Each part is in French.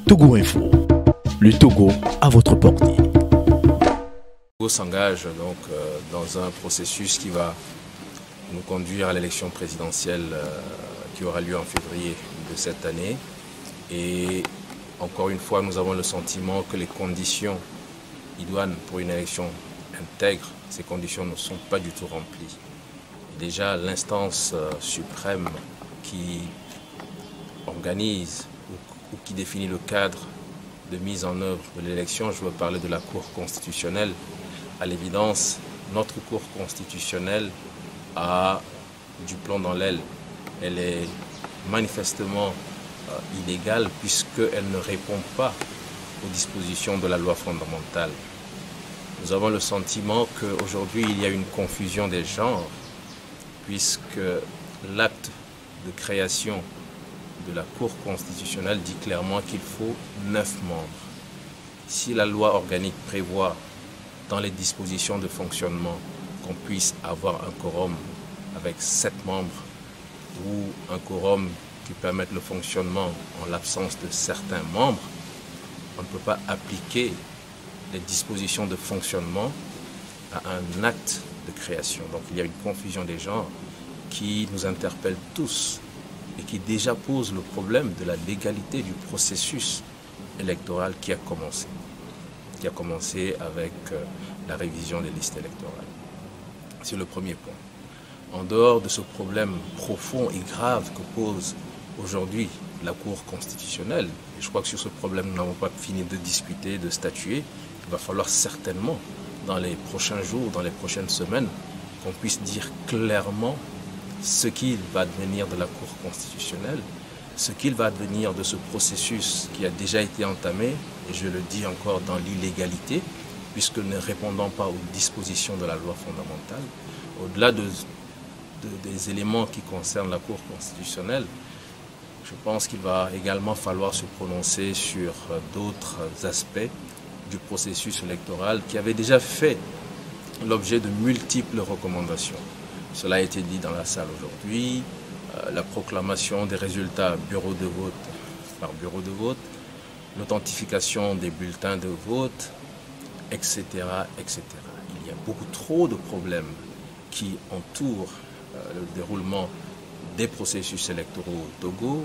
Togo Info, le Togo à votre portée. Le Togo s'engage donc dans un processus qui va nous conduire à l'élection présidentielle qui aura lieu en février de cette année. Et encore une fois, nous avons le sentiment que les conditions idoines pour une élection intègre, ces conditions ne sont pas du tout remplies. Déjà, l'instance suprême qui organise ou qui définit le cadre de mise en œuvre de l'élection, je veux parler de la Cour constitutionnelle. À l'évidence, notre Cour constitutionnelle a du plomb dans l'aile. Elle est manifestement illégale puisqu'elle ne répond pas aux dispositions de la loi fondamentale. Nous avons le sentiment qu'aujourd'hui, il y a une confusion des genres puisque l'acte de création de la Cour constitutionnelle dit clairement qu'il faut 9 membres. Si la loi organique prévoit dans les dispositions de fonctionnement qu'on puisse avoir un quorum avec 7 membres ou un quorum qui permette le fonctionnement en l'absence de certains membres, on ne peut pas appliquer les dispositions de fonctionnement à un acte de création. Donc il y a une confusion des genres qui nous interpelle tous et qui déjà pose le problème de la légalité du processus électoral qui a commencé avec la révision des listes électorales. C'est le premier point. En dehors de ce problème profond et grave que pose aujourd'hui la Cour constitutionnelle, et je crois que sur ce problème nous n'avons pas fini de discuter, de statuer, il va falloir certainement dans les prochains jours, dans les prochaines semaines, qu'on puisse dire clairement ce qu'il va advenir de la Cour constitutionnelle, ce qu'il va advenir de ce processus qui a déjà été entamé, et je le dis encore dans l'illégalité, puisque ne répondant pas aux dispositions de la loi fondamentale, au-delà des éléments qui concernent la Cour constitutionnelle, je pense qu'il va également falloir se prononcer sur d'autres aspects du processus électoral qui avait déjà fait l'objet de multiples recommandations. Cela a été dit dans la salle aujourd'hui, la proclamation des résultats bureau de vote par bureau de vote, l'authentification des bulletins de vote, etc., etc. Il y a beaucoup trop de problèmes qui entourent le déroulement des processus électoraux au Togo.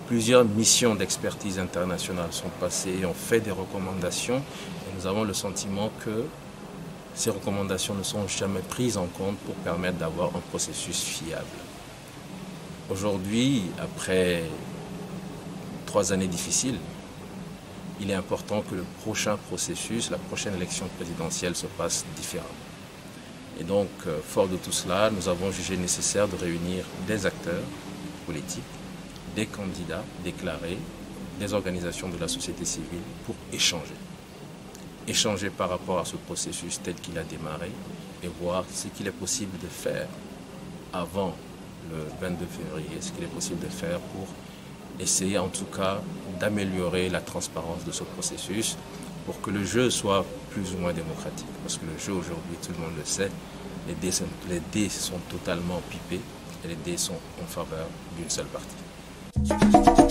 Plusieurs missions d'expertise internationale sont passées et ont fait des recommandations. Et nous avons le sentiment que ces recommandations ne sont jamais prises en compte pour permettre d'avoir un processus fiable. Aujourd'hui, après 3 années difficiles, il est important que le prochain processus, la prochaine élection présidentielle se passe différemment. Et donc, fort de tout cela, nous avons jugé nécessaire de réunir des acteurs politiques, des candidats déclarés, des organisations de la société civile pour échanger. Échanger par rapport à ce processus tel qu'il a démarré et voir ce qu'il est possible de faire avant le 22 février, ce qu'il est possible de faire pour essayer en tout cas d'améliorer la transparence de ce processus pour que le jeu soit plus ou moins démocratique. Parce que le jeu aujourd'hui, tout le monde le sait, les dés sont totalement pipés et les dés sont en faveur d'une seule partie.